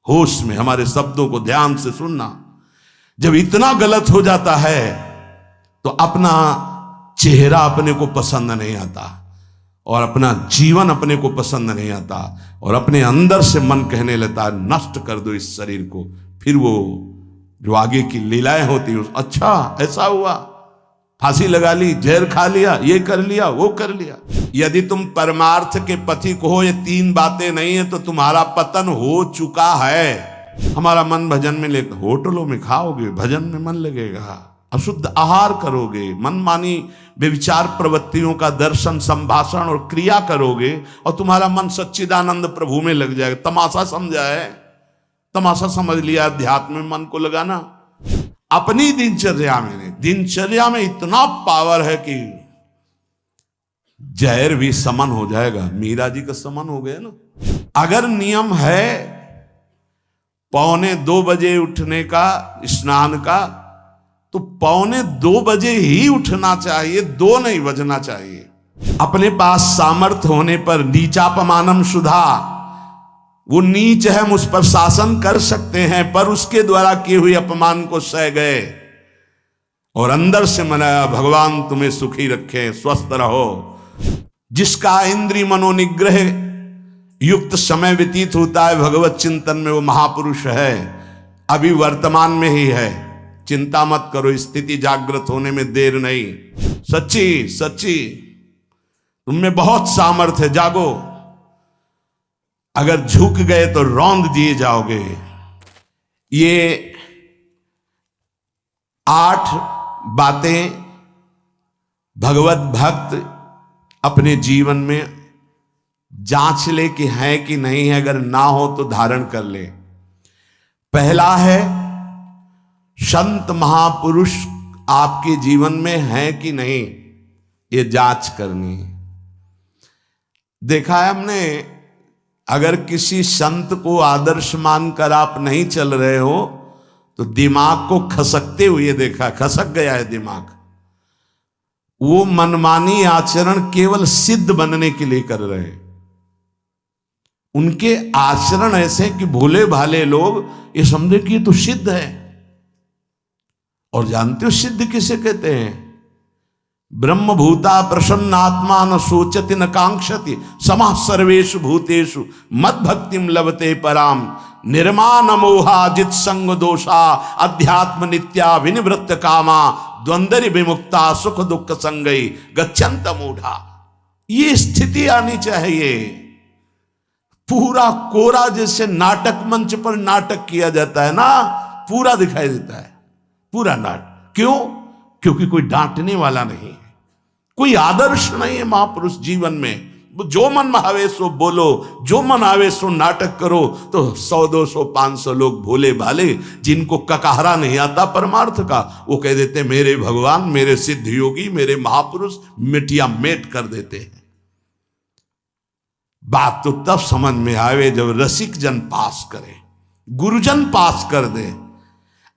होश में हमारे शब्दों को ध्यान से सुनना। जब इतना गलत हो जाता है तो अपना चेहरा अपने को पसंद नहीं आता और अपना जीवन अपने को पसंद नहीं आता और अपने अंदर से मन कहने लगता है नष्ट कर दो इस शरीर को। फिर वो जो आगे की लीलाएं होती, अच्छा ऐसा हुआ, फांसी लगा ली, जहर खा लिया, ये कर लिया, वो कर लिया। यदि तुम परमार्थ के पथिक हो, ये तीन बातें नहीं है तो तुम्हारा पतन हो चुका है। हमारा मन भजन में लेकर, होटलों में खाओगे, भजन में मन लगेगा, अशुद्ध आहार करोगे, मनमानी व्यभिचार प्रवृत्तियों का दर्शन, संभाषण और क्रिया करोगे और तुम्हारा मन सच्चिदानंद प्रभु में लग जाएगा। तमाशा समझा है, तमाशा समझ लिया अध्यात्म में मन को लगाना। अपनी दिनचर्या में इतना पावर है कि जहर भी समन हो जाएगा। मीरा जी का समन हो गया ना। अगर नियम है 1:45 बजे उठने का, स्नान का, तो 1:45 बजे ही उठना चाहिए, 2 नहीं बजना चाहिए। अपने पास सामर्थ्य होने पर नीचापमानम सुधा, वो नीच है, हम उस पर शासन कर सकते हैं, पर उसके द्वारा किए हुए अपमान को सह गए और अंदर से मनाया भगवान तुम्हें सुखी रखे, स्वस्थ रहो। जिसका इंद्रिय मनोनिग्रह युक्त समय व्यतीत होता है भगवत चिंतन में, वो महापुरुष है, अभी वर्तमान में ही है। चिंता मत करो, स्थिति जागृत होने में देर नहीं। सच्ची सच्ची तुम में बहुत सामर्थ्य है, जागो। अगर झुक गए तो रौंद दिए जाओगे। ये 8 बातें भगवत भक्त अपने जीवन में जांच ले कि है कि नहीं है, अगर ना हो तो धारण कर ले। पहला है, संत महापुरुष आपके जीवन में है कि नहीं, ये जांच करनी है। देखा है हमने, अगर किसी संत को आदर्श मानकर आप नहीं चल रहे हो तो दिमाग को खसकते हुए देखा, खसक गया है दिमाग। वो मनमानी आचरण केवल सिद्ध बनने के लिए कर रहे हैं। उनके आचरण ऐसे कि भोले भाले लोग ये समझे कि ये तो सिद्ध है। और जानते हो सिद्ध किसे कहते हैं? ब्रह्म भूता प्रसन्नात्मा न सोचति न कांक्षति समः सर्वेषु भूतेषु मद भक्तिम लभते पराम निर्माण मोहाजित संग दोषा अध्यात्म नित्या विनिवृत्त कामा द्वंद्व विमुक्ता सुख दुख संगई गच्छन्त मूढ़ा। ये स्थिति आनी चाहिए। पूरा कोरा जैसे नाटक मंच पर नाटक किया जाता है ना, पूरा दिखाई देता है, पूरा नाटक। क्यों? क्योंकि कोई डांटने वाला नहीं है, कोई आदर्श नहीं है महापुरुष जीवन में। जो मन में आवे सो बोलो, जो मन आवे सो नाटक करो, तो 100 200 500 लोग भोले भाले जिनको ककहरा नहीं आता परमार्थ का, वो कह देते मेरे भगवान, मेरे सिद्ध योगी, मेरे महापुरुष मिटिया मेट कर देते हैं। बात तो तब समझ में आवे जब रसिक जन पास करे, गुरुजन पास कर दे।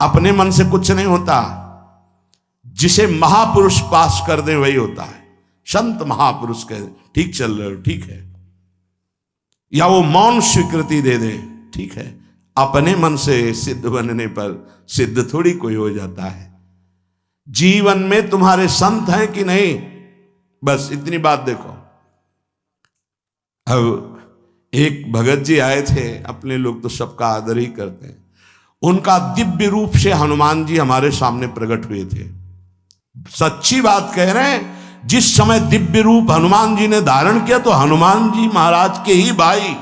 अपने मन से कुछ नहीं होता, जिसे महापुरुष पास कर दे वही होता है। संत महापुरुष कहे ठीक चल रहे हो, ठीक है, या वो मौन स्वीकृति दे दे, ठीक है। अपने मन से सिद्ध बनने पर सिद्ध थोड़ी कोई हो जाता है। जीवन में तुम्हारे संत हैं कि नहीं, बस इतनी बात देखो। अब एक भगत जी आए थे, अपने लोग तो सबका आदर ही करते हैं। उनका दिव्य रूप से हनुमान जी हमारे सामने प्रकट हुए थे। सच्ची बात कह रहे हैं, जिस समय दिव्य रूप हनुमान जी ने धारण किया तो हनुमान जी महाराज के ही भाई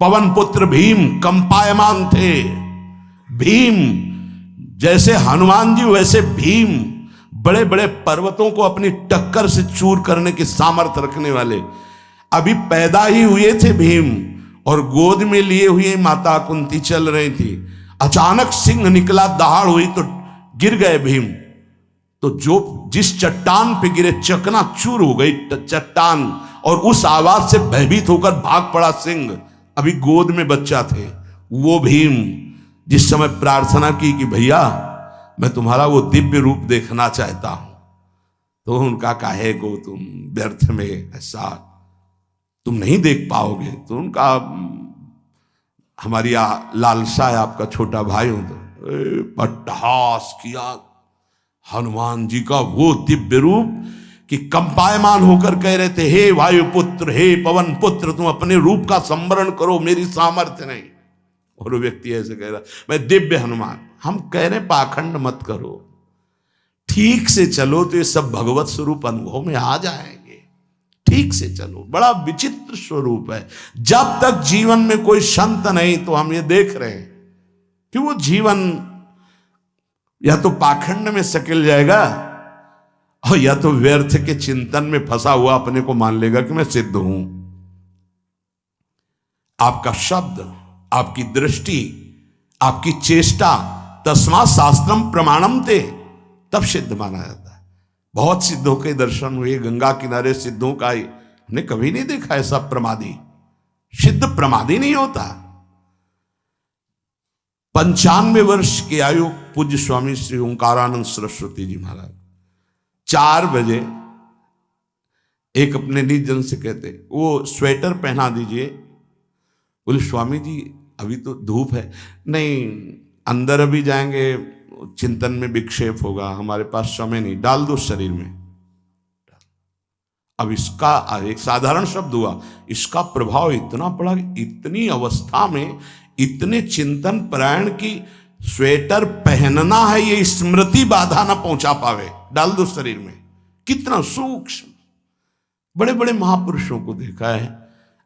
पवन पुत्र भीम कंपायमान थे। भीम जैसे हनुमान जी वैसे भीम, बड़े बड़े पर्वतों को अपनी टक्कर से चूर करने की सामर्थ्य रखने वाले। अभी पैदा ही हुए थे भीम और गोद में लिए हुए माता कुंती चल रही थी। अचानक सिंह निकला, दहाड़ हुई तो गिर गए भीम। तो जो जिस चट्टान पे गिरे चकनाचूर हो गई चट्टान, और उस आवाज से भयभीत होकर भाग पड़ा सिंह। अभी गोद में बच्चा थे। वो भीम जिस समय प्रार्थना की कि भैया मैं तुम्हारा वो दिव्य रूप देखना चाहता हूं, तो उनका काहे को तुम व्यर्थ में ऐसा तुम नहीं देख पाओगे। तो उनका हमारी लालसा है, आपका छोटा भाई हूं तो अट्टहास किया हनुमान जी का वो दिव्य रूप कि कंपायमान होकर कह रहे थे, हे वायुपुत्र, हे पवन पुत्र, तुम अपने रूप का संवरण करो, मेरी सामर्थ्य नहीं। और वो व्यक्ति ऐसे कह रहा, मैं दिव्य हनुमान। हम कह रहे पाखंड मत करो, ठीक से चलो तो ये सब भगवत स्वरूप अनुभव में आ जाएंगे। ठीक से चलो, बड़ा विचित्र स्वरूप है। जब तक जीवन में कोई संत नहीं, तो हम ये देख रहे हैं कि वो जीवन या तो पाखंड में सकिल जाएगा और या तो व्यर्थ के चिंतन में फंसा हुआ अपने को मान लेगा कि मैं सिद्ध हूं। आपका शब्द, आपकी दृष्टि, आपकी चेष्टा, तस्मा शास्त्रम प्रमाणम ते, तब सिद्ध माना जाता है। बहुत सिद्धों के दर्शन हुए, गंगा किनारे सिद्धों का हमने कभी नहीं देखा ऐसा प्रमादी। सिद्ध प्रमादी नहीं होता। 95 वर्ष की आयु पूज्य स्वामी श्री ओंकारानंद सरस्वती जी महाराज 4 बजे एक अपने निज जन से कहते, वो स्वेटर पहना दीजिए। बोले स्वामी जी अभी तो धूप है। नहीं, अंदर अभी जाएंगे, चिंतन में विक्षेप होगा, हमारे पास समय नहीं, डाल दो शरीर में। अब इसका एक साधारण शब्द हुआ, इसका प्रभाव इतना पड़ा, इतनी अवस्था में इतने चिंतन परायण की स्वेटर पहनना है, ये स्मृति बाधा ना पहुंचा पावे, डाल दो शरीर में। कितना सूक्ष्म। बड़े बड़े महापुरुषों को देखा है,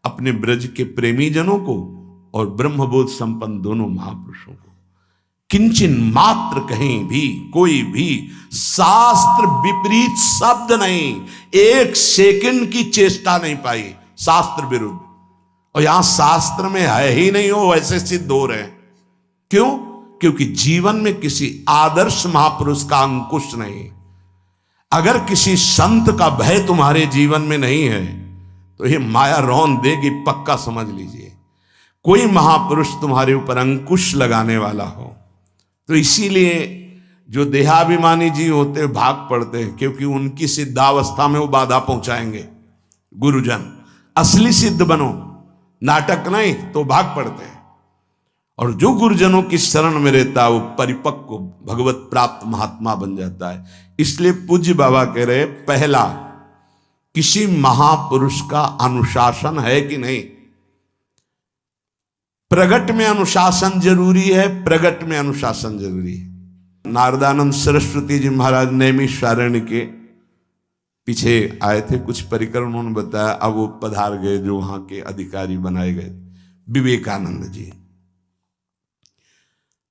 अपने ब्रज के प्रेमी जनों को और ब्रह्मबोध संपन्न दोनों महापुरुषों को, किंचन मात्र कहीं भी कोई भी शास्त्र विपरीत शब्द नहीं, 1 सेकंड की चेष्टा नहीं पाई शास्त्र विरुद्ध। और यहां शास्त्र में है ही नहीं, हो वैसे सिद्ध हो रहे हैं। क्यों? क्योंकि जीवन में किसी आदर्श महापुरुष का अंकुश नहीं। अगर किसी संत का भय तुम्हारे जीवन में नहीं है तो ये माया रौन देगी, पक्का समझ लीजिए। कोई महापुरुष तुम्हारे ऊपर अंकुश लगाने वाला हो तो इसीलिए जो देहाभिमानी जी होते भाग पड़ते हैं, क्योंकि उनकी सिद्धावस्था में वो बाधा पहुंचाएंगे। गुरुजन असली सिद्ध बनो, नाटक नहीं, तो भाग पड़ते हैं। और जो गुरुजनों की शरण में रहता है वो परिपक्व भगवत प्राप्त महात्मा बन जाता है। इसलिए पूज्य बाबा कह रहे, पहला, किसी महापुरुष का अनुशासन है कि नहीं। प्रगट में अनुशासन जरूरी है, प्रगट में अनुशासन जरूरी है। नारदानंद सरस्वती जी महाराज नैमिषारण्य के पीछे आए थे, कुछ परिकर उन्होंने बताया, अब वो पधार गए जो वहां के अधिकारी बनाए गए विवेकानंद जी।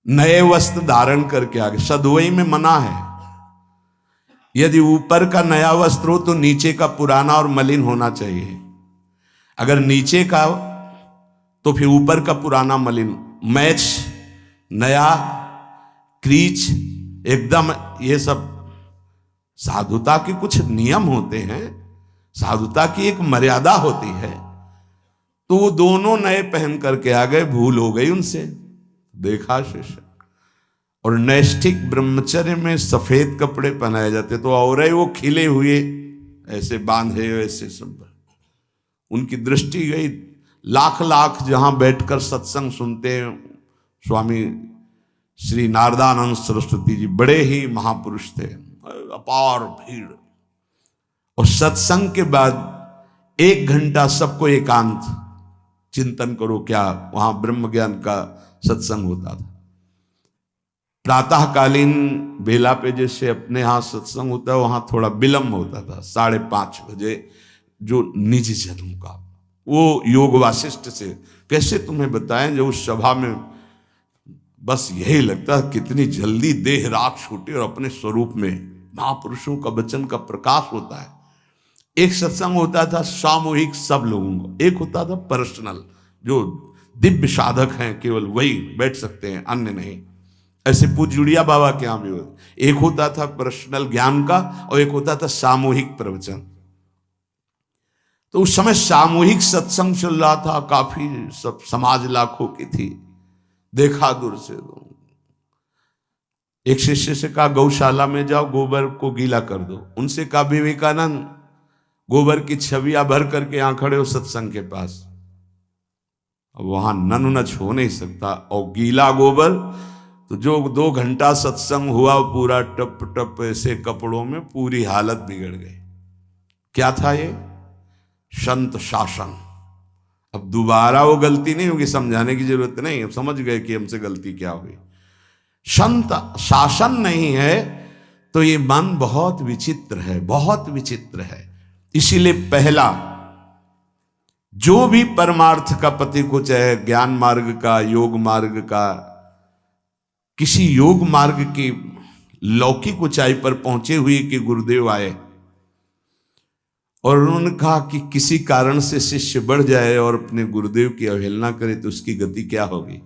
नए वस्त्र धारण करके आ गए। सदवई में मना है, यदि ऊपर का नया वस्त्र हो तो नीचे का पुराना और मलिन होना चाहिए। अगर नीचे का तो फिर ऊपर का पुराना मलिन। मैच, नया, क्रीच, एकदम, ये सब साधुता के कुछ नियम होते हैं, साधुता की एक मर्यादा होती है। तो वो दोनों नए पहन करके आ गए, भूल हो गई उनसे, देखा शिष्य। और नैष्ठिक ब्रह्मचर्य में सफेद कपड़े पहनाए जाते, तो और वो खिले हुए ऐसे बांधे, ऐसे सब। उनकी दृष्टि गई, लाख लाख जहां बैठकर सत्संग सुनते हैं स्वामी श्री नारदानंद सरस्वती जी, बड़े ही महापुरुष थे, अपार भीड़। और सत्संग के बाद 1 घंटा सबको एकांत चिंतन करो। क्या वहां ब्रह्म ज्ञान का सत्संग होता था। प्रातःकालीन बेला पे जैसे अपने यहाँ सत्संग होता है, वहां थोड़ा विलंब होता था, 5:30 बजे। जो निज जनों का वो योग वासिष्ठ से कैसे तुम्हें बताएं, जो उस सभा में बस यही लगता है कितनी जल्दी देह राख छूटे और अपने स्वरूप में महापुरुषों का वचन का प्रकाश होता है। एक सत्संग होता था सामूहिक सब लोगों को, एक होता था पर्सनल, जो दिव्य साधक हैं केवल वही बैठ सकते हैं, अन्य नहीं। ऐसे पूज्य बाबा के यहाँ भी एक होता था पर्सनल ज्ञान का और एक होता था सामूहिक प्रवचन। तो उस समय सामूहिक सत्संग चल रहा था, काफी सब समाज लाखों की थी। देखा दूर से, एक शिष्य से कहा गौशाला में जाओ, गोबर को गीला कर दो। उनसे कहा विवेकानंद गोबर की छवियां भर करके यहां खड़े हो सत्संग के पास। अब वहां नच हो नहीं सकता, और गीला गोबर तो जो 2 घंटा सत्संग हुआ पूरा टप टप ऐसे कपड़ों में, पूरी हालत बिगड़ गई। क्या था ये? संत शासन। अब दोबारा वो गलती नहीं होगी, समझाने की जरूरत नहीं, अब समझ गए कि हमसे गलती क्या हुई। संत शासन नहीं है तो ये मन बहुत विचित्र है, बहुत विचित्र है। इसीलिए पहला जो भी परमार्थ का पति को, चाहे ज्ञान मार्ग का, योग मार्ग का, किसी योग मार्ग की लौकिक ऊंचाई पर पहुंचे हुए कि गुरुदेव आए और उन्होंने कहा कि किसी कारण से शिष्य बढ़ जाए और अपने गुरुदेव की अवहेलना करे तो उसकी गति क्या होगी?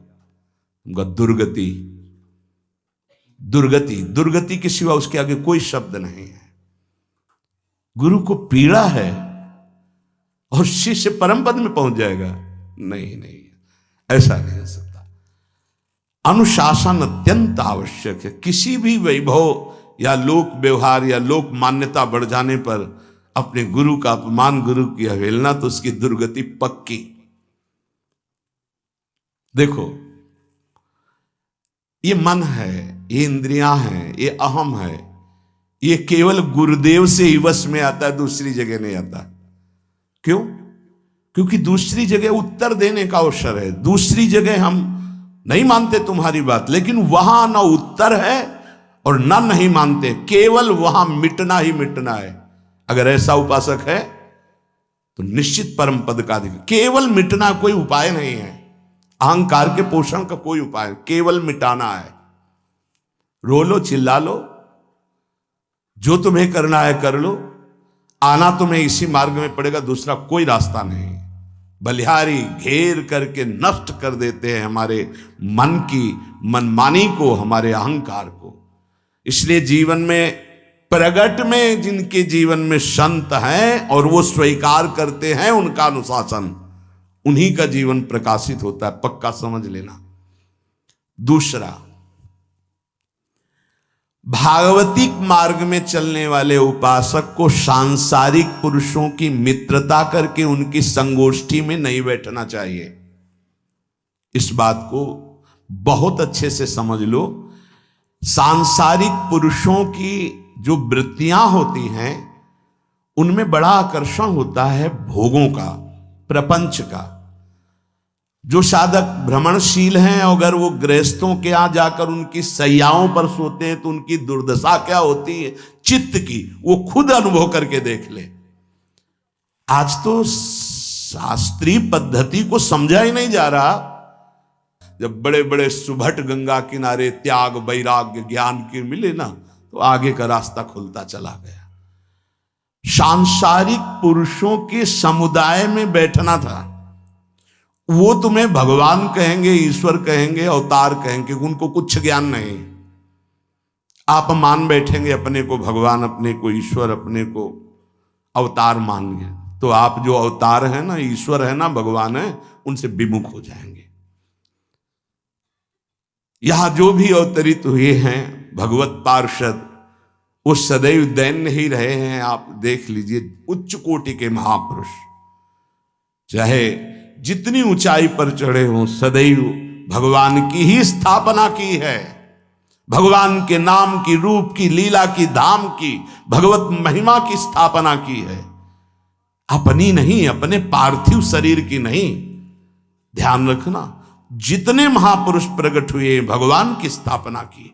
उनका दुर्गति। दुर्गति, दुर्गति के सिवा उसके आगे कोई शब्द नहीं है। गुरु को पीड़ा है और शिष्य परम पद में पहुंच जाएगा? नहीं नहीं, ऐसा नहीं हो सकता। अनुशासन अत्यंत आवश्यक है। किसी भी वैभव या लोक व्यवहार या लोक मान्यता बढ़ जाने पर अपने गुरु का अपमान, गुरु की अवहेलना, तो उसकी दुर्गति पक्की। देखो, ये मन है, ये इंद्रियां हैं, ये अहम है, ये केवल गुरुदेव से ही वश में आता है, दूसरी जगह नहीं आता। क्यों? क्योंकि दूसरी जगह उत्तर देने का अवसर है। दूसरी जगह हम नहीं मानते तुम्हारी बात, लेकिन वहां ना उत्तर है और ना नहीं मानते, केवल वहां मिटना ही मिटना है। अगर ऐसा उपासक है तो निश्चित परम पद का अधिकार। केवल मिटना कोई उपाय नहीं है, अहंकार के पोषण का कोई उपाय, केवल मिटाना है। रो लो, चिल्ला लो, जो तुम्हें करना है कर लो, आना तुम्हें इसी मार्ग में पड़ेगा, दूसरा कोई रास्ता नहीं। बलिहारी घेर करके नष्ट कर देते हैं हमारे मन की मनमानी को, हमारे अहंकार को। इसलिए जीवन में प्रगट में जिनके जीवन में संत हैं और वो स्वीकार करते हैं उनका अनुशासन, उन्हीं का जीवन प्रकाशित होता है, पक्का समझ लेना। दूसरा, भागवतिक मार्ग में चलने वाले उपासक को सांसारिक पुरुषों की मित्रता करके उनकी संगोष्ठी में नहीं बैठना चाहिए। इस बात को बहुत अच्छे से समझ लो। सांसारिक पुरुषों की जो वृत्तियां होती हैं उनमें बड़ा आकर्षण होता है भोगों का, प्रपंच का। जो साधक भ्रमणशील हैं, अगर वो गृहस्थों के यहां जाकर उनकी सैयाओं पर सोते हैं तो उनकी दुर्दशा क्या होती है चित्त की, वो खुद अनुभव करके देख ले। आज तो शास्त्रीय पद्धति को समझा ही नहीं जा रहा। जब बड़े बड़े सुभट गंगा किनारे त्याग, वैराग्य, ज्ञान के मिले ना, तो आगे का रास्ता खुलता चला गया। सांसारिक पुरुषों के समुदाय में बैठना था। वो तुम्हें भगवान कहेंगे, ईश्वर कहेंगे, अवतार कहेंगे, उनको कुछ ज्ञान नहीं। आप मान बैठेंगे अपने को भगवान, अपने को ईश्वर, अपने को अवतार मानेंगे, तो आप जो अवतार है ना, ईश्वर है ना, भगवान है, उनसे विमुख हो जाएंगे। यहां जो भी अवतरित हुए हैं भगवत पार्षद, वो सदैव दैन्य ही रहे हैं। आप देख लीजिए, उच्च कोटि के महापुरुष चाहे जितनी ऊंचाई पर चढ़े हों, सदैव भगवान की ही स्थापना की है। भगवान के नाम की, रूप की, लीला की, धाम की, भगवत महिमा की स्थापना की है, अपनी नहीं, अपने पार्थिव शरीर की नहीं। ध्यान रखना, जितने महापुरुष प्रकट हुए भगवान की स्थापना की।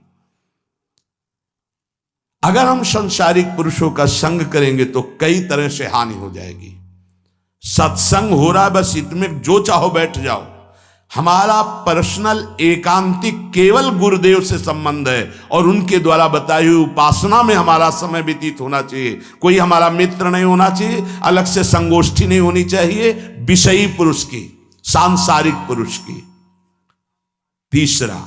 अगर हम संसारिक पुरुषों का संग करेंगे तो कई तरह से हानि हो जाएगी। सत्संग हो रहा है, बस इतने जो चाहो बैठ जाओ। हमारा पर्सनल एकांतिक केवल गुरुदेव से संबंध है और उनके द्वारा बताई हुई उपासना में हमारा समय व्यतीत होना चाहिए। कोई हमारा मित्र नहीं होना चाहिए, अलग से संगोष्ठी नहीं होनी चाहिए विषयी पुरुष की, सांसारिक पुरुष की। तीसरा,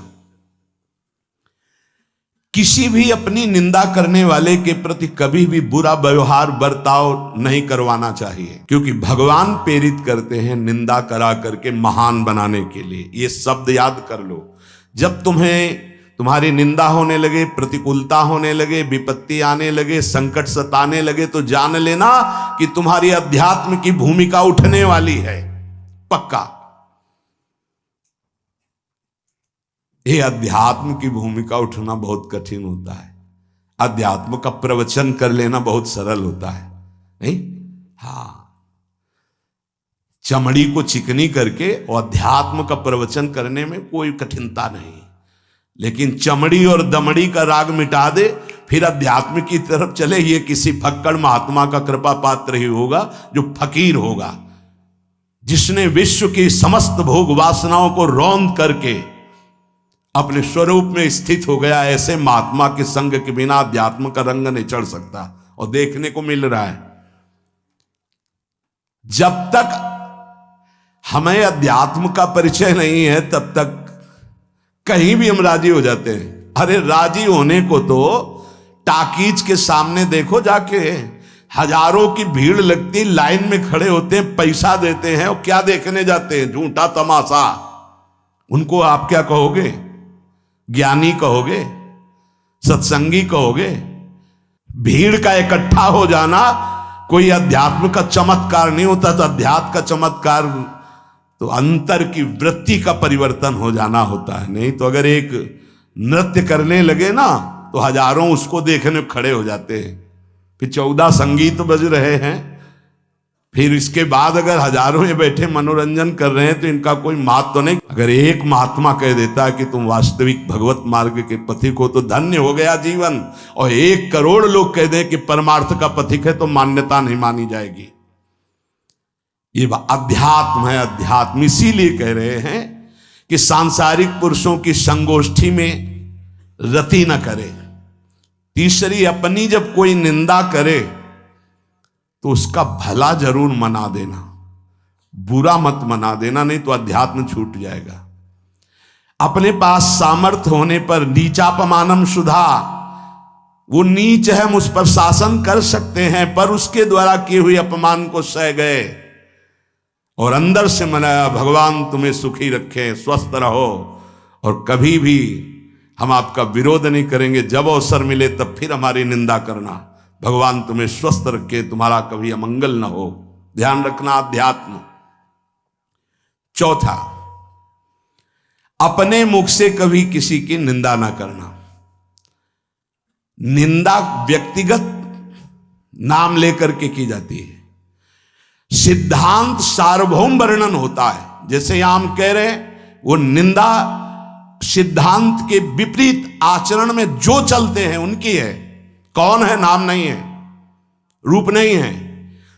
किसी भी अपनी निंदा करने वाले के प्रति कभी भी बुरा व्यवहार बर्ताव नहीं करवाना चाहिए, क्योंकि भगवान प्रेरित करते हैं निंदा करा करके महान बनाने के लिए। ये शब्द याद कर लो। जब तुम्हारी निंदा होने लगे, प्रतिकूलता होने लगे, विपत्ति आने लगे, संकट सताने लगे, तो जान लेना कि तुम्हारी अध्यात्म की भूमिका उठने वाली है, पक्का। ये अध्यात्म की भूमिका उठना बहुत कठिन होता है। अध्यात्म का प्रवचन कर लेना बहुत सरल होता है, नहीं? हाँ, चमड़ी को चिकनी करके और अध्यात्म का प्रवचन करने में कोई कठिनता नहीं, लेकिन चमड़ी और दमड़ी का राग मिटा दे फिर अध्यात्म की तरफ चले, ये किसी फक्कड़ महात्मा का कृपा पात्र ही होगा जो फकीर होगा, जिसने विश्व की समस्त भोग वासनाओं को रौंद करके अपने स्वरूप में स्थित हो गया। ऐसे महात्मा के संग के बिना अध्यात्म का रंग नहीं चढ़ सकता, और देखने को मिल रहा है। जब तक हमें अध्यात्म का परिचय नहीं है तब तक कहीं भी हम राजी हो जाते हैं। अरे राजी होने को तो टाकीज के सामने देखो जाके, हजारों की भीड़ लगती, लाइन में खड़े होते हैं, पैसा देते हैं, और क्या देखने जाते हैं? झूठा तमाशा। उनको आप क्या कहोगे? ज्ञानी कहोगे? सत्संगी कहोगे? भीड़ का इकट्ठा हो जाना कोई अध्यात्म का चमत्कार नहीं होता। तो अध्यात्म का चमत्कार तो अंतर की वृत्ति का परिवर्तन हो जाना होता है। नहीं तो अगर एक नृत्य करने लगे ना तो हजारों उसको देखने खड़े हो जाते हैं। फिर 14 संगीत बज रहे हैं, फिर इसके बाद अगर हजारों ये बैठे मनोरंजन कर रहे हैं तो इनका कोई महत्व तो नहीं। अगर एक महात्मा कह देता है कि तुम वास्तविक भगवत मार्ग के पथिक हो तो धन्य हो गया जीवन, और 1 करोड़ लोग कह दें कि परमार्थ का पथिक है तो मान्यता नहीं मानी जाएगी। ये अध्यात्म है, अध्यात्म। इसीलिए कह रहे हैं कि सांसारिक पुरुषों की संगोष्ठी में रति न करे। तीसरी, अपनी जब कोई निंदा करे तो उसका भला जरूर मना देना, बुरा मत मना देना, नहीं तो अध्यात्म छूट जाएगा। अपने पास सामर्थ्य होने पर नीचापमानम सुधा, वो नीच है, हम उस पर शासन कर सकते हैं, पर उसके द्वारा किए हुए अपमान को सह गए और अंदर से मनाया, भगवान तुम्हें सुखी रखे, स्वस्थ रहो, और कभी भी हम आपका विरोध नहीं करेंगे। जब अवसर मिले तब फिर हमारी निंदा करना, भगवान तुम्हें स्वस्थ रखे, तुम्हारा कभी अमंगल न हो। ध्यान रखना, अध्यात्म। चौथा, अपने मुख से कभी किसी की निंदा ना करना। निंदा व्यक्तिगत नाम लेकर के की जाती है, सिद्धांत सार्वभौम वर्णन होता है। जैसे यहां हम कह रहे हैं, वो निंदा सिद्धांत के विपरीत आचरण में जो चलते हैं उनकी है। कौन है? नाम नहीं है, रूप नहीं है।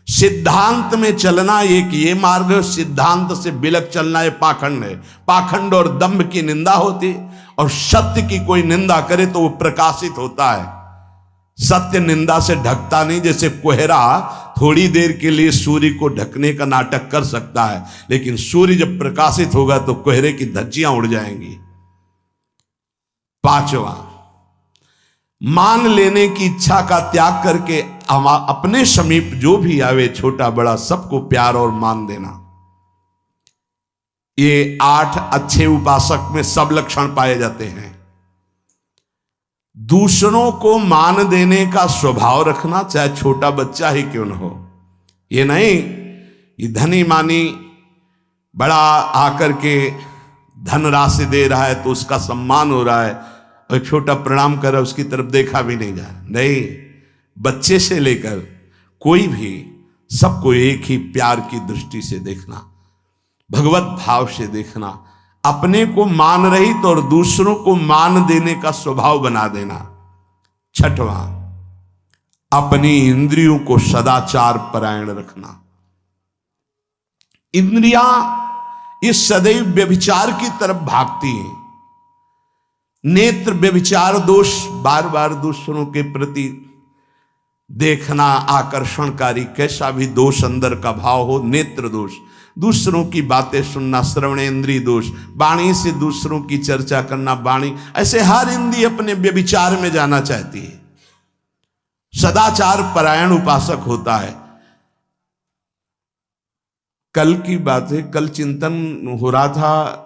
सिद्धांत में चलना एक ये मार्ग है, सिद्धांत से बिलक चलना ये पाखंड है। पाखंड और दंभ की निंदा होती, और सत्य की कोई निंदा करे तो वो प्रकाशित होता है। सत्य निंदा से ढकता नहीं। जैसे कोहरा थोड़ी देर के लिए सूर्य को ढकने का नाटक कर सकता है, लेकिन सूर्य जब प्रकाशित होगा तो कोहरे की धज्जियां उड़ जाएंगी। पांचवा, मान लेने की इच्छा का त्याग करके अपने समीप जो भी आवे, छोटा बड़ा सबको प्यार और मान देना। ये 8 अच्छे उपासक में सब लक्षण पाए जाते हैं। दूसरों को मान देने का स्वभाव रखना, चाहे छोटा बच्चा ही क्यों न हो। ये नहीं ये धनी मानी बड़ा आकर के धन राशि दे रहा है तो उसका सम्मान हो रहा है, और एक छोटा प्रणाम कर रहा है उसकी तरफ देखा भी नहीं जा रहा। नहीं, बच्चे से लेकर कोई भी सबको एक ही प्यार की दृष्टि से देखना, भगवत भाव से देखना। अपने को मान रहित और दूसरों को मान देने का स्वभाव बना देना। छठवां, अपनी इंद्रियों को सदाचार परायण रखना। इंद्रियां ये सदैव व्यभिचार की तरफ भागती हैं। नेत्र व्यभिचार दोष, बार बार दूसरों के प्रति देखना आकर्षणकारी, कैसा भी दोष अंदर का भाव हो, नेत्र दोष। दूसरों की बातें सुनना, श्रवणेन्द्रिय दोष। वाणी से दूसरों की चर्चा करना, वाणी। ऐसे हर इंद्रिय अपने व्यभिचार में जाना चाहती है। सदाचार परायण उपासक होता है। कल की बात है, कल चिंतन हो रहा था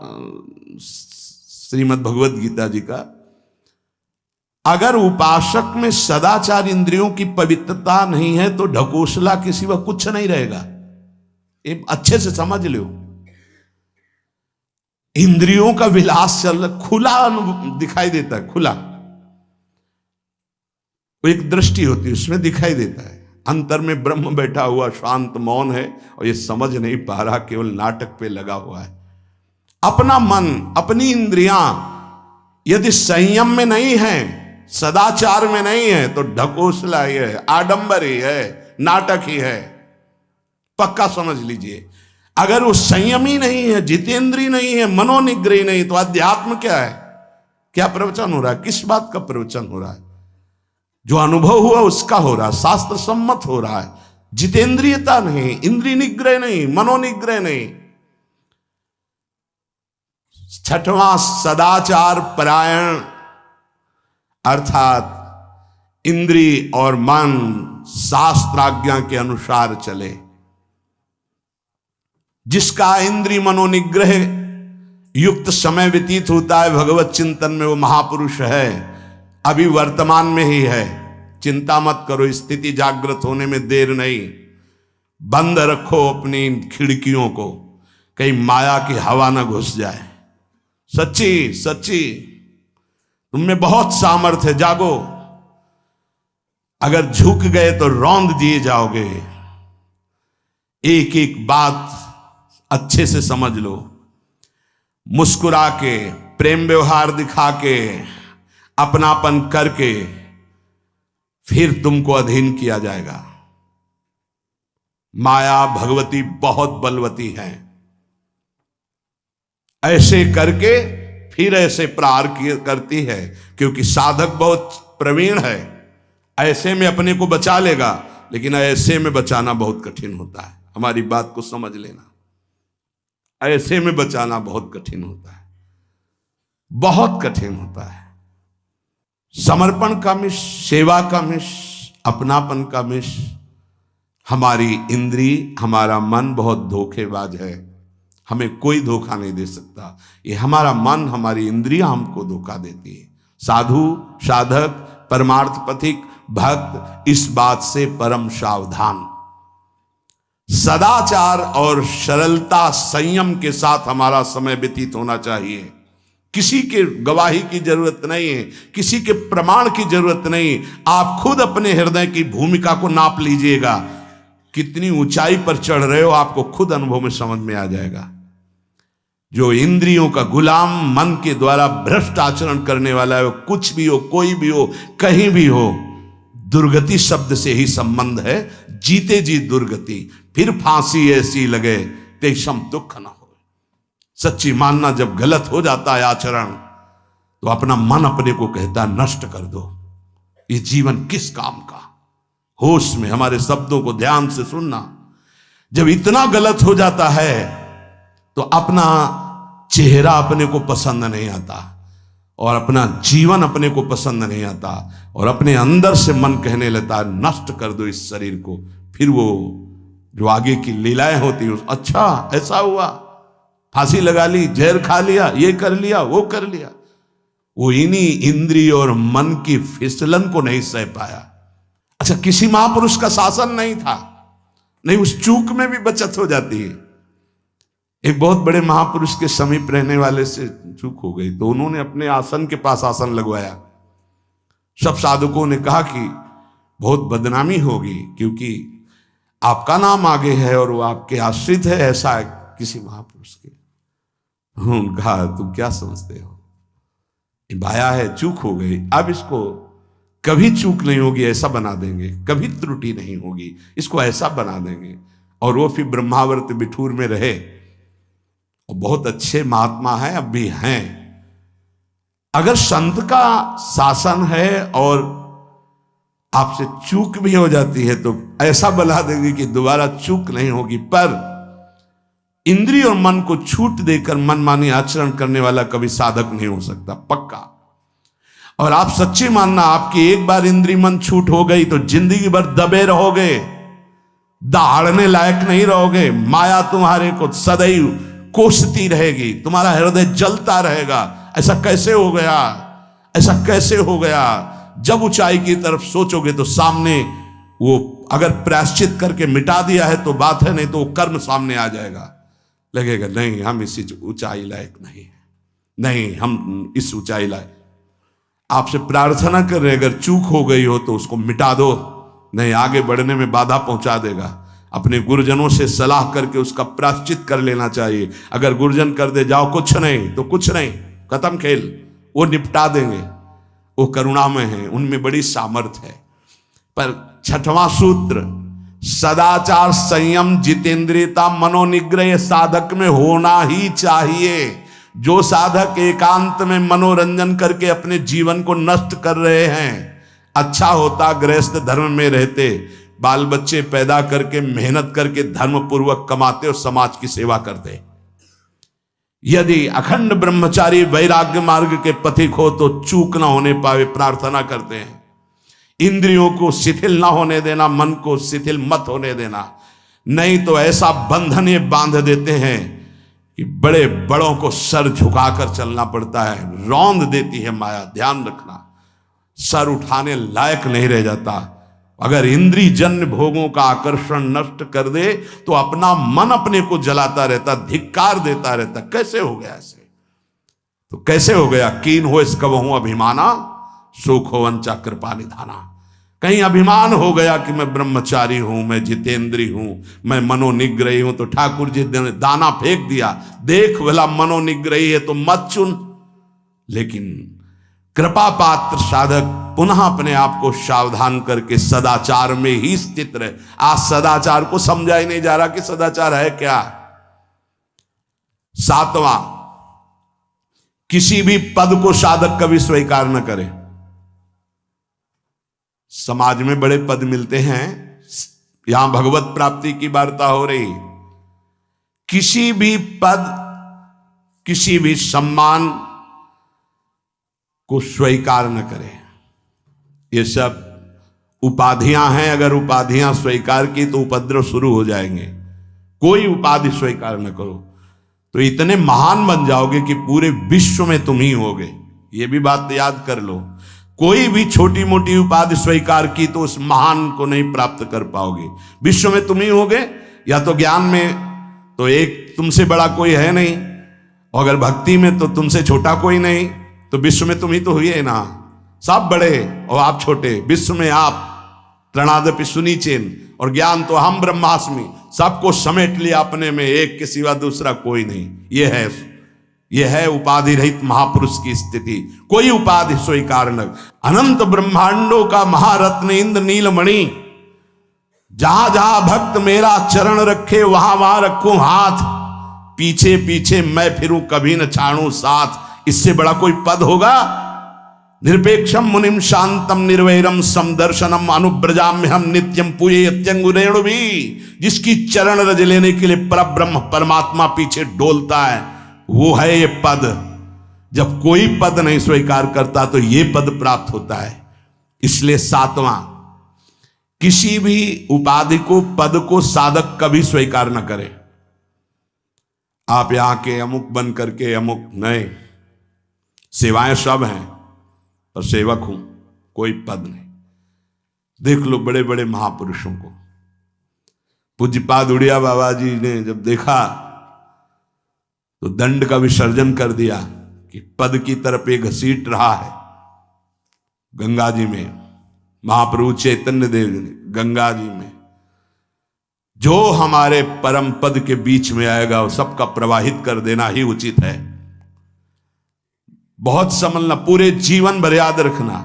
श्रीमद् भगवद गीता जी का। अगर उपासक में सदाचार इंद्रियों की पवित्रता नहीं है तो ढकोसला के सिवा कुछ नहीं रहेगा। ये अच्छे से समझ लो। इंद्रियों का विलास चल खुला दिखाई देता है, खुला। वो एक दृष्टि होती है, उसमें दिखाई देता है। अंतर में ब्रह्म बैठा हुआ शांत मौन है और ये समझ नहीं पा रहा, केवल नाटक पे लगा हुआ है। अपना मन, अपनी इंद्रियां यदि संयम में नहीं है, सदाचार में नहीं है, तो ढकोसला ही है, आडंबर ही है, नाटक ही है। पक्का समझ लीजिए। अगर वो संयमी नहीं है, जितेंद्रीय नहीं है, मनोनिग्रही नहीं, तो अध्यात्म क्या है? क्या प्रवचन हो रहा है? किस बात का प्रवचन हो रहा है? जो अनुभव हुआ उसका हो रहा है, शास्त्र सम्मत हो रहा है। जितेंद्रियता नहीं, इंद्रिय निग्रह नहीं, मनोनिग्रह नहीं। छठवां, सदाचार परायण, अर्थात इंद्रिय और मन शास्त्राज्ञा के अनुसार चले। जिसका इंद्रिय मनोनिग्रह युक्त समय व्यतीत होता है भगवत चिंतन में, वो महापुरुष है। अभी वर्तमान में ही है, चिंता मत करो, स्थिति जागृत होने में देर नहीं। बंद रखो अपनी खिड़कियों को, कहीं माया की हवा ना घुस जाए। सच्ची सच्ची तुम में बहुत सामर्थ्य है, जागो। अगर झुक गए तो रौंद दिए जाओगे। एक एक बात अच्छे से समझ लो। मुस्कुरा के, प्रेम व्यवहार दिखा के, अपनापन करके फिर तुमको अधीन किया जाएगा। माया भगवती बहुत बलवती है। ऐसे करके फिर ऐसे प्रहार करती है, क्योंकि साधक बहुत प्रवीण है। ऐसे में अपने को बचा लेगा, लेकिन ऐसे में बचाना बहुत कठिन होता है। हमारी बात को समझ लेना, ऐसे में बचाना बहुत कठिन होता है, बहुत कठिन होता है। समर्पण का मिश, सेवा का मिश, अपनापन का मिश। हमारी इंद्री, हमारा मन बहुत धोखेबाज है, हमें कोई धोखा नहीं दे सकता। ये हमारा मन, हमारी इंद्रियां हमको धोखा देती है। साधु, साधक, परमार्थ पथिक, भक्त इस बात से परम सावधान। सदाचार और सरलता, संयम के साथ हमारा समय व्यतीत होना चाहिए। किसी के गवाही की जरूरत नहीं है, किसी के प्रमाण की जरूरत नहीं। आप खुद अपने हृदय की भूमिका को नाप लीजिएगा। कितनी ऊंचाई पर चढ़ रहे हो, आपको खुद अनुभव में समझ में आ जाएगा। जो इंद्रियों का गुलाम, मन के द्वारा भ्रष्ट आचरण करने वाला है, वो कुछ भी हो, कोई भी हो, कहीं भी हो, दुर्गति शब्द से ही संबंध है। जीते जी दुर्गति, फिर फांसी ऐसी लगे तेषम दुख न हो। सच्ची मानना, जब गलत हो जाता है आचरण, तो अपना मन अपने को कहता है नष्ट कर दो, ये जीवन किस काम का। होश में हमारे शब्दों को ध्यान से सुनना। जब इतना गलत हो जाता है तो अपना चेहरा अपने को पसंद नहीं आता, और अपना जीवन अपने को पसंद नहीं आता, और अपने अंदर से मन कहने लगता है नष्ट कर दो इस शरीर को। फिर वो जो आगे की लीलाएं होती हैं, अच्छा ऐसा हुआ, फांसी लगा ली, जहर खा लिया, ये कर लिया, वो कर लिया। वो इन्हीं इंद्रिय और मन की फिसलन को नहीं सह पाया। अच्छा, किसी महापुरुष का शासन नहीं था, नहीं, उस चूक में भी बचत हो जाती है। एक बहुत बड़े महापुरुष के समीप रहने वाले से चूक हो गई, तो उन्होंने अपने आसन के पास आसन लगवाया। सब साधुकों ने कहा कि बहुत बदनामी होगी, क्योंकि आपका नाम आगे है और वो आपके आश्रित है, ऐसा है किसी महापुरुष के। उन्होंने कहा तुम क्या समझते हो, बाया है, चूक हो गई, अब इसको कभी चूक नहीं होगी ऐसा बना देंगे, कभी त्रुटि नहीं होगी, इसको ऐसा बना देंगे। और वो फिर ब्रह्मावर्त बिठूर में रहे, और बहुत अच्छे महात्मा हैं, अब भी हैं। अगर संत का शासन है और आपसे चूक भी हो जाती है, तो ऐसा बना देंगे कि दोबारा चूक नहीं होगी। पर इंद्रिय और मन को छूट देकर मनमानी आचरण करने वाला कभी साधक नहीं हो सकता, पक्का। और आप सच्ची मानना, आपकी एक बार इंद्रिय मन छूट हो गई तो जिंदगी भर दबे रहोगे, दहाड़ने लायक नहीं रहोगे। माया तुम्हारे को सदैव कोसती रहेगी, तुम्हारा हृदय जलता रहेगा। ऐसा कैसे हो गया, ऐसा कैसे हो गया। जब ऊंचाई की तरफ सोचोगे तो सामने वो, अगर प्रायश्चित करके मिटा दिया है तो बात है, नहीं तो वो कर्म सामने आ जाएगा। लगेगा नहीं हम इसी ऊंचाई लायक नहीं है, नहीं हम इस ऊंचाई लायक। आपसे प्रार्थना कर रहे, अगर चूक हो गई हो तो उसको मिटा दो, नहीं आगे बढ़ने में बाधा पहुंचा देगा। अपने गुरुजनों से सलाह करके उसका प्रायश्चित कर लेना चाहिए। अगर गुरुजन कर दे जाओ कुछ नहीं तो कुछ नहीं, खत्म खेल, वो निपटा देंगे, वो करुणामय है, उनमें बड़ी सामर्थ्य है। पर छठवां सूत्र, सदाचार संयम जितेंद्रियता मनोनिग्रह साधक में होना ही चाहिए। जो साधक एकांत में मनोरंजन करके अपने जीवन को नष्ट कर रहे हैं, अच्छा होता गृहस्थ धर्म में रहते, बाल बच्चे पैदा करके मेहनत करके धर्म पूर्वक कमाते और समाज की सेवा करते। यदि अखंड ब्रह्मचारी वैराग्य मार्ग के पथिक हो तो चूक ना होने पावे प्रार्थना करते हैं। इंद्रियों को शिथिल ना होने देना, मन को शिथिल मत होने देना, नहीं तो ऐसा बंधन ये बांध देते हैं कि बड़े बड़ों को सर झुकाकर चलना पड़ता है, रौंद देती है माया। ध्यान रखना, सर उठाने लायक नहीं रह जाता। अगर इंद्रिय जन्य भोगों का आकर्षण नष्ट कर दे तो अपना मन अपने को जलाता रहता, धिक्कार देता रहता। कैसे हो गया ऐसे? तो कैसे हो गया? कीन हो इस कबहू अभिमाना, सुख हो वंचा कृपा निधाना। कहीं अभिमान हो गया कि मैं ब्रह्मचारी हूं, मैं जितेंद्री हूं, मैं मनोनिग्रही हूं, तो ठाकुर जी ने दाना फेंक दिया, देख भला मनोनिग्रही है तो मत चुन। लेकिन कृपा पात्र साधक पुनः अपने आप को सावधान करके सदाचार में ही स्थित रहे। आज सदाचार को समझा ही नहीं जा रहा कि सदाचार है क्या। सातवां, किसी भी पद को साधक कभी स्वीकार न करे। समाज में बड़े पद मिलते हैं, यहां भगवत प्राप्ति की वार्ता हो रही। किसी भी पद, किसी भी सम्मान को स्वीकार न करें। ये सब उपाधियां हैं, अगर उपाधियां स्वीकार की तो उपद्रव शुरू हो जाएंगे। कोई उपाधि स्वीकार न करो तो इतने महान बन जाओगे कि पूरे विश्व में तुम ही होगे। ये भी बात याद कर लो। कोई भी छोटी मोटी उपाधि स्वीकार की तो उस महान को नहीं प्राप्त कर पाओगे। विश्व में तुम ही होगे, या तो ज्ञान में तो एक तुमसे बड़ा कोई है नहीं, और अगर भक्ति में तो तुमसे छोटा कोई नहीं, तो विश्व में तुम ही तो हुए ना। सब बड़े और आप छोटे, विश्व में आप प्रणादपि सुनीचेन, और ज्ञान तो हम ब्रह्मास्मि, सबको समेट लिया अपने में, एक के सिवा दूसरा कोई नहीं। यह है उपाधि रहित महापुरुष की स्थिति। कोई उपाधि स्वीकार न। अनंत ब्रह्मांडों का महारत्न इंद्र नीलमणि, जहां जहां भक्त मेरा चरण रखे वहां वहां रखूं हाथ, पीछे पीछे मैं फिरूं कभी न छाड़ूं साथ। इससे बड़ा कोई पद होगा? निरपेक्षम मुनिम शांतम निर्वैरम समदर्शनम अनुब्रजाम्य हम नित्यम पूये अत्यंगुरेणु भी। जिसकी चरण रज लेने के लिए परब्रह्म परमात्मा पीछे डोलता है, वो है ये पद। जब कोई पद नहीं स्वीकार करता तो ये पद प्राप्त होता है। इसलिए सातवां, किसी भी उपाधि को, पद को साधक कभी स्वीकार न करे। आप यहां के अमुक बन करके अमुक नहीं, सेवाएं सब हैं पर सेवक हूं, कोई पद नहीं। देख लो बड़े बड़े महापुरुषों को। पूज्यपाद उड़िया बाबा जी ने जब देखा तो दंड का विसर्जन कर दिया कि पद की तरफ ये घसीट रहा है। गंगा जी में महाप्रभु चैतन्य देव जी ने गंगा जी में जो हमारे परम पद के बीच में आएगा वो सबका प्रवाहित कर देना ही उचित है। बहुत समझना, पूरे जीवन भर याद रखना,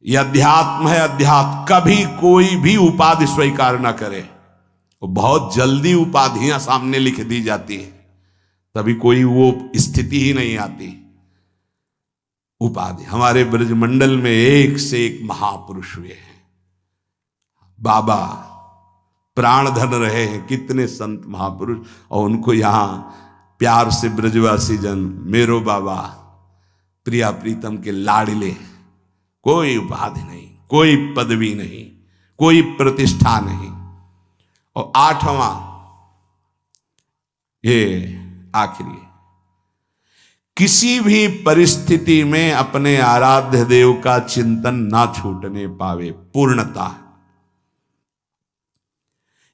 यह अध्यात्म है। अध्यात्म कभी कोई भी उपाधि स्वीकार ना करे। वो बहुत जल्दी उपाधियां सामने लिख दी जाती है, तभी कोई वो स्थिति ही नहीं आती। उपाधि, हमारे ब्रजमंडल में एक से एक महापुरुष हुए हैं। बाबा प्राणधन रहे हैं, कितने संत महापुरुष, और उनको यहां प्यार से ब्रजवासी जन मेरो बाबा प्रिया प्रीतम के लाडले। कोई उपाधि नहीं, कोई पदवी नहीं, कोई प्रतिष्ठा नहीं। और आठवां, ये आखिरी, किसी भी परिस्थिति में अपने आराध्य देव का चिंतन ना छूटने पावे। पूर्णता,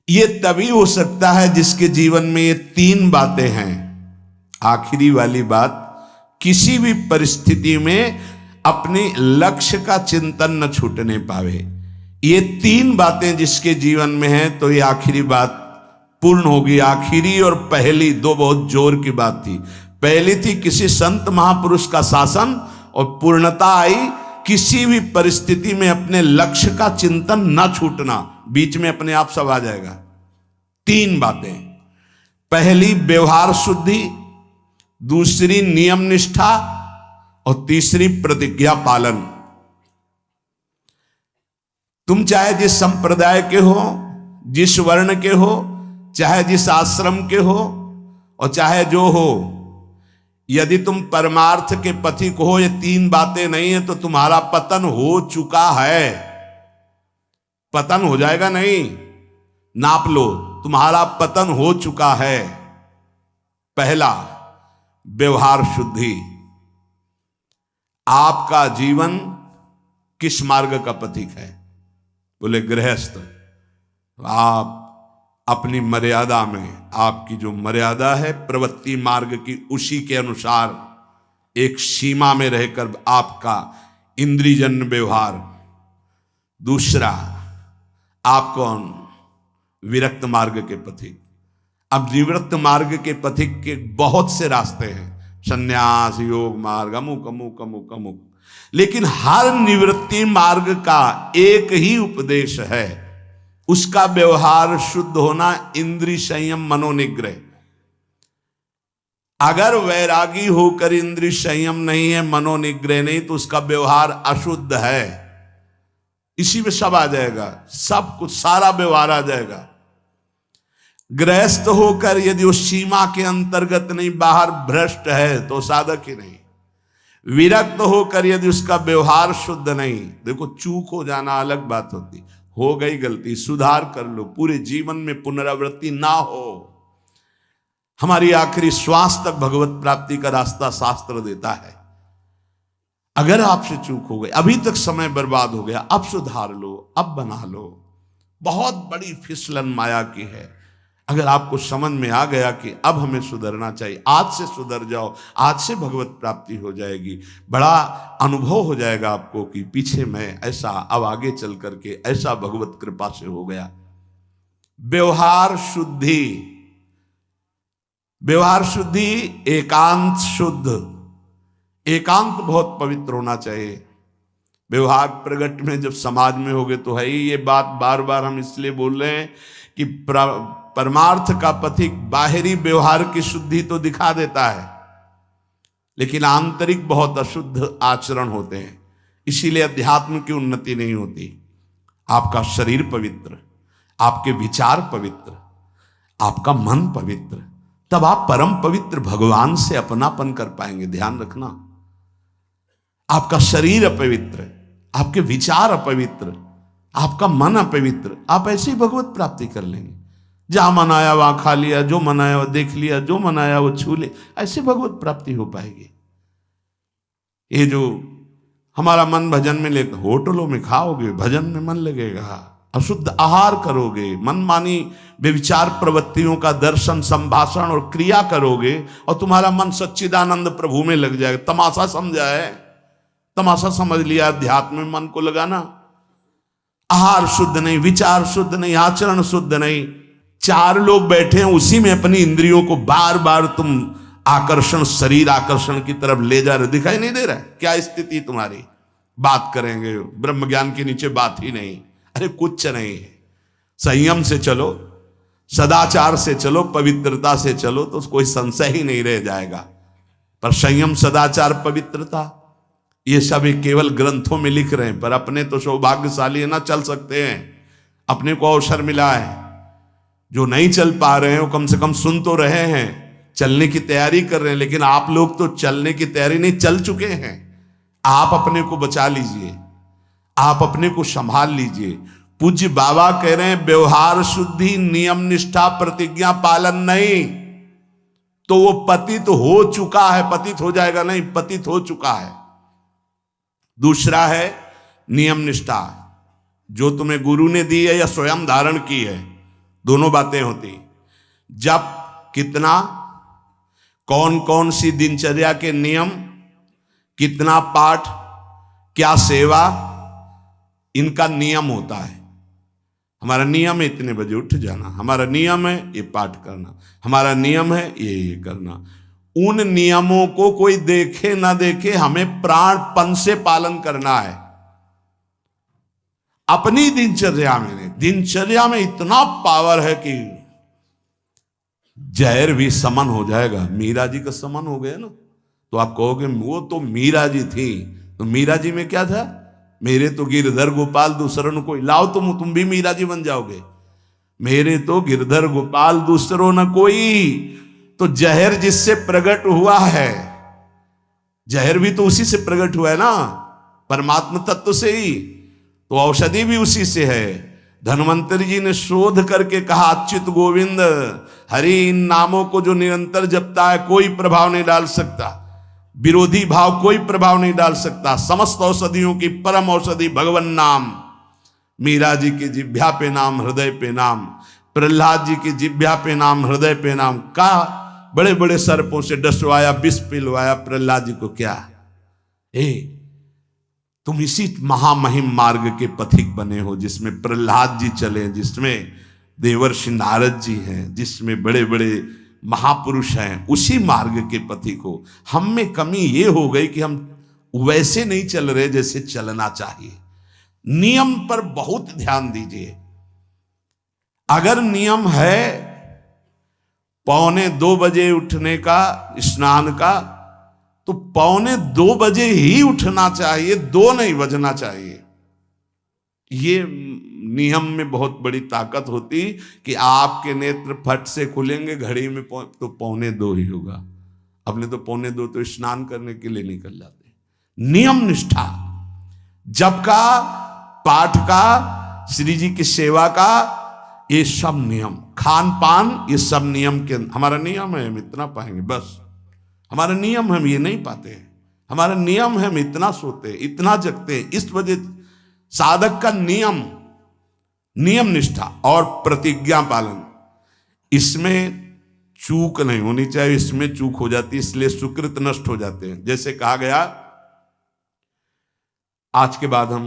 ये तभी हो सकता है जिसके जीवन में ये तीन बातें हैं। आखिरी वाली बात, किसी भी परिस्थिति में अपने लक्ष्य का चिंतन न छूटने पावे। ये तीन बातें जिसके जीवन में है तो ये आखिरी बात पूर्ण होगी। आखिरी और पहली दो बहुत जोर की बात थी। पहली थी किसी संत महापुरुष का शासन, और पूर्णता आई किसी भी परिस्थिति में अपने लक्ष्य का चिंतन न छूटना। बीच में अपने आप सब आ जाएगा। तीन बातें, पहली व्यवहार शुद्धि, दूसरी नियम निष्ठा, और तीसरी प्रतिज्ञा पालन। तुम चाहे जिस संप्रदाय के हो, जिस वर्ण के हो, चाहे जिस आश्रम के हो, और चाहे जो हो, यदि तुम परमार्थ के पथिक हो, ये तीन बातें नहीं है तो तुम्हारा पतन हो चुका है। पतन हो जाएगा नहीं, नाप लो, तुम्हारा पतन हो चुका है। पहला, व्यवहार शुद्धि। आपका जीवन किस मार्ग का पथिक है? बोले गृहस्थ। आप अपनी मर्यादा में, आपकी जो मर्यादा है प्रवृत्ति मार्ग की, उसी के अनुसार एक सीमा में रहकर आपका इंद्रियजन्य व्यवहार। दूसरा, आप कौन? विरक्त मार्ग के पथिक। अब निवृत्त मार्ग के पथिक के बहुत से रास्ते हैं, संन्यास, योग मार्ग, अमुक अमुक अमुक अमुक, लेकिन हर निवृत्ति मार्ग का एक ही उपदेश है, उसका व्यवहार शुद्ध होना, इंद्रिय संयम, मनोनिग्रह। अगर वैरागी होकर इंद्रिय संयम नहीं है, मनोनिग्रह नहीं, तो उसका व्यवहार अशुद्ध है। इसी में सब आ जाएगा, सब कुछ, सारा व्यवहार आ जाएगा। गृहस्थ होकर यदि उस सीमा के अंतर्गत नहीं, बाहर भ्रष्ट है, तो साधक ही नहीं। विरक्त होकर यदि उसका व्यवहार शुद्ध नहीं, देखो चूक हो जाना अलग बात होती, हो गई गलती, सुधार कर लो, पूरे जीवन में पुनरावृत्ति ना हो। हमारी आखिरी श्वास तक भगवत प्राप्ति का रास्ता शास्त्र देता है। अगर आपसे चूक हो गई, अभी तक समय बर्बाद हो गया, अब सुधार लो, अब बना लो। बहुत बड़ी फिसलन माया की है। अगर आपको समझ में आ गया कि अब हमें सुधरना चाहिए, आज से सुधर जाओ, आज से भगवत प्राप्ति हो जाएगी। बड़ा अनुभव हो जाएगा आपको कि पीछे मैं ऐसा, अब आगे चल करके ऐसा भगवत कृपा से हो गया। व्यवहार शुद्धि। व्यवहार शुद्धि, एकांत शुद्ध। एकांत बहुत पवित्र होना चाहिए। व्यवहार प्रगट में जब समाज में होगे तो है ही। ये बात बार बार हम इसलिए बोल रहे हैं कि परमार्थ का पथिक बाहरी व्यवहार की शुद्धि तो दिखा देता है, लेकिन आंतरिक बहुत अशुद्ध आचरण होते हैं। इसीलिए अध्यात्म की उन्नति नहीं होती। आपका शरीर पवित्र, आपके विचार पवित्र, आपका मन पवित्र, तब आप परम पवित्र भगवान से अपनापन कर पाएंगे। ध्यान रखना, आपका शरीर अपवित्र, आपके विचार अपवित्र, आपका मन अपवित्र, आप ऐसे ही भगवत प्राप्ति कर लेंगे। जहां मन आया वहां खा लिया, जो मन आया वो देख लिया, जो मन आया वो छू ले, ऐसे भगवत प्राप्ति हो पाएगी। ये जो हमारा मन भजन में ले, होटलों में खाओगे, भजन में मन लगेगा, अशुद्ध आहार करोगे, मनमानी व्यभिचार प्रवृत्तियों का दर्शन, संभाषण और क्रिया करोगे, और तुम्हारा मन सच्चिदानंद प्रभु में लग जाएगा। तमाशा समझा है, तमाशा समझ लिया अध्यात्म में मन को लगाना। आहार शुद्ध नहीं, विचार शुद्ध नहीं, आचरण शुद्ध नहीं, चार लोग बैठे हैं उसी में अपनी इंद्रियों को बार बार तुम आकर्षण, शरीर आकर्षण की तरफ ले जा रहे, दिखाई नहीं दे रहा है क्या स्थिति तुम्हारी? बात करेंगे, ब्रह्म ज्ञान के नीचे बात ही नहीं। अरे कुछ नहीं है। संयम से चलो, सदाचार से चलो, पवित्रता से चलो, तो कोई संशय ही नहीं रह जाएगा। पर संयम, सदाचार, पवित्रता, ये सब केवल ग्रंथों में लिख रहे हैं, पर अपने तो सौभाग्यशाली है ना, चल सकते हैं, अपने को अवसर मिला है। जो नहीं चल पा रहे हैं वो कम से कम सुन तो रहे हैं, चलने की तैयारी कर रहे हैं। लेकिन आप लोग तो चलने की तैयारी नहीं, चल चुके हैं। आप अपने को बचा लीजिए, आप अपने को संभाल लीजिए। पूज्य बाबा कह रहे हैं व्यवहार शुद्धि, नियम निष्ठा, प्रतिज्ञा पालन नहीं तो वो पतित हो चुका है। पतित हो जाएगा नहीं, पतित हो चुका है। दूसरा है नियम निष्ठा, जो तुम्हें गुरु ने दी है या स्वयं धारण की है। दोनों बातें होती। जब कितना, कौन कौन सी दिनचर्या के नियम, कितना पाठ, क्या सेवा, इनका नियम होता है। हमारा नियम है इतने बजे उठ जाना, हमारा नियम है ये पाठ करना, हमारा नियम है ये करना। उन नियमों को कोई देखे ना देखे, हमें प्राणपण से पालन करना है। अपनी दिनचर्या में इतना पावर है कि जहर भी समन हो जाएगा। मीरा जी का समन हो गया ना, तो आप कहोगे वो तो मीरा जी थी, तो मीरा जी में क्या था? मेरे तो गिरधर गोपाल दूसरों कोई, लाओ तुम भी मीरा जी बन जाओगे। मेरे तो गिरधर गोपाल दूसरों न कोई, तो जहर जिससे प्रकट हुआ है, जहर भी तो उसी से प्रकट हुआ है ना, परमात्मा तत्व से ही, तो औषधि भी उसी से है। धन्वंतरी जी ने शोध करके कहा, अच्युत गोविंद हरि इन नामों को जो निरंतर जपता है कोई प्रभाव नहीं डाल सकता, विरोधी भाव कोई प्रभाव नहीं डाल सकता। समस्त औषधियों की परम औषधि भगवन नाम। मीरा जी की जिह्वा पे नाम, हृदय पे नाम, प्रहलाद जी की जिह्वा पे नाम, हृदय पे नाम। का बड़े बड़े सर्पों से डसवाया, विष पिलवाया प्रहलाद जी को। क्या तुम इसी महामहिम मार्ग के पथिक बने हो, जिसमें प्रहलाद जी चले, जिसमें देवर्षि नारद जी हैं, जिसमें बड़े बड़े महापुरुष हैं, उसी मार्ग के पथिक हो। हम में कमी ये हो गई कि हम वैसे नहीं चल रहे जैसे चलना चाहिए। नियम पर बहुत ध्यान दीजिए। अगर नियम है 1:45 बजे उठने का, स्नान का, तो 1:45 बजे ही उठना चाहिए, 2 नहीं बजना चाहिए। ये नियम में बहुत बड़ी ताकत होती कि आपके नेत्र फट से खुलेंगे, घड़ी में तो 1:45 ही होगा। अपने तो 1:45 तो स्नान करने के लिए निकल जाते। नियम निष्ठा, जप का, पाठ का, श्री जी की सेवा का, ये सब नियम, खान पान, ये सब नियम के, हमारा नियम है हम इतना पाएंगे बस। हमारा नियम हम ये नहीं पाते। हमारा नियम है हम इतना सोते, इतना जगते। इस वजह साधक का नियम, नियम निष्ठा और प्रतिज्ञा पालन, इसमें चूक नहीं होनी चाहिए। इसमें चूक हो जाती है, इसलिए सुकृत नष्ट हो जाते हैं। जैसे कहा गया, आज के बाद हम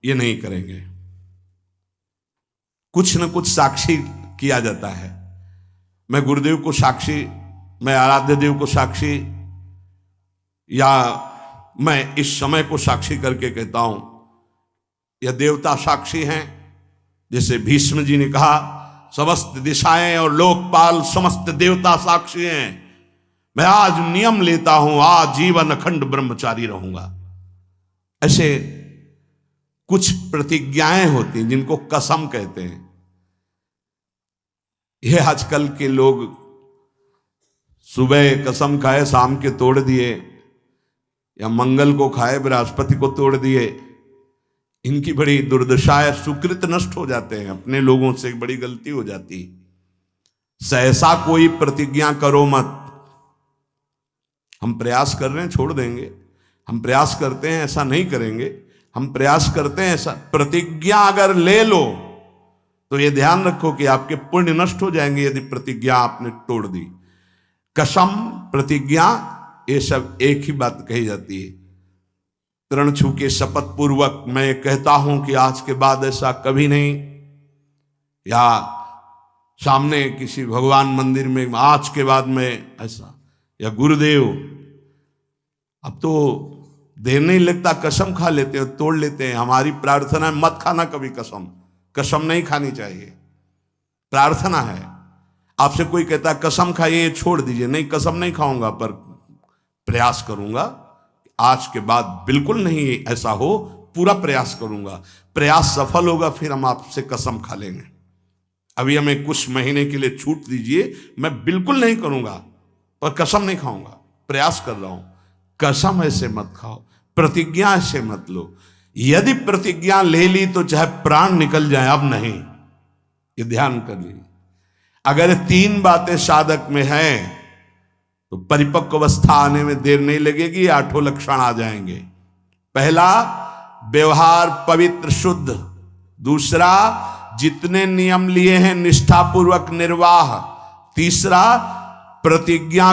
ये नहीं करेंगे, कुछ न कुछ साक्षी किया जाता है। मैं गुरुदेव को साक्षी, मैं आराध्य देव को साक्षी, या मैं इस समय को साक्षी करके कहता हूं, या देवता साक्षी हैं। जैसे भीष्म जी ने कहा, समस्त दिशाएं और लोकपाल समस्त देवता साक्षी हैं। मैं आज नियम लेता हूं, आज जीवन अखंड ब्रह्मचारी रहूंगा। ऐसे कुछ प्रतिज्ञाएं होती हैं जिनको कसम कहते हैं। ये आजकल के लोग सुबह कसम खाए, शाम के तोड़ दिए, या मंगल को खाए, बृहस्पति को तोड़ दिए। इनकी बड़ी दुर्दशा है, सुकृत नष्ट हो जाते हैं, अपने लोगों से बड़ी गलती हो जाती। सहसा कोई प्रतिज्ञा करो मत। हम प्रयास कर रहे हैं, छोड़ देंगे, हम प्रयास करते हैं ऐसा नहीं करेंगे, हम प्रयास करते हैं ऐसा। प्रतिज्ञा अगर ले लो तो ये ध्यान रखो कि आपके पुण्य नष्ट हो जाएंगे यदि प्रतिज्ञा आपने तोड़ दी। कसम, प्रतिज्ञा, ये सब एक ही बात कही जाती है। तृण छू के शपथ पूर्वक मैं कहता हूं कि आज के बाद ऐसा कभी नहीं, या सामने किसी भगवान मंदिर में आज के बाद में ऐसा, या गुरुदेव, अब तो देर नहीं लगता, कसम खा लेते हैं, तोड़ लेते हैं। हमारी प्रार्थना है मत खाना कभी कसम, कसम नहीं खानी चाहिए, प्रार्थना है। आपसे कोई कहता है कसम खाइए, छोड़ दीजिए, नहीं कसम नहीं खाऊंगा, पर प्रयास करूंगा आज के बाद बिल्कुल नहीं ऐसा हो, पूरा प्रयास करूंगा। प्रयास सफल होगा फिर हम आपसे कसम खा लेंगे। अभी हमें कुछ महीने के लिए छूट दीजिए, मैं बिल्कुल नहीं करूंगा, पर कसम नहीं खाऊंगा, प्रयास कर रहा हूं। कसम ऐसे मत खाओ, प्रतिज्ञा ऐसे मत लो। यदि प्रतिज्ञा ले ली तो चाहे प्राण निकल जाए, अब नहीं, ये ध्यान कर लीजिए। अगर 3 बातें साधक में हैं तो परिपक्व अवस्था आने में देर नहीं लगेगी, 8 लक्षण आ जाएंगे। पहला, व्यवहार पवित्र शुद्ध। दूसरा, जितने नियम लिए हैं निष्ठापूर्वक निर्वाह। तीसरा, प्रतिज्ञा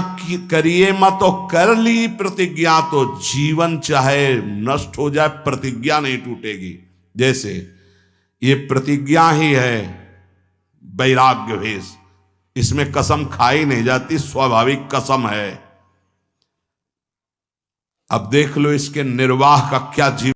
करिए मत, तो कर ली प्रतिज्ञा तो जीवन चाहे नष्ट हो जाए प्रतिज्ञा नहीं टूटेगी। जैसे ये प्रतिज्ञा ही है वैराग्य भेष, इसमें कसम खाई नहीं जाती, स्वाभाविक कसम है। अब देख लो इसके निर्वाह का क्या जीवन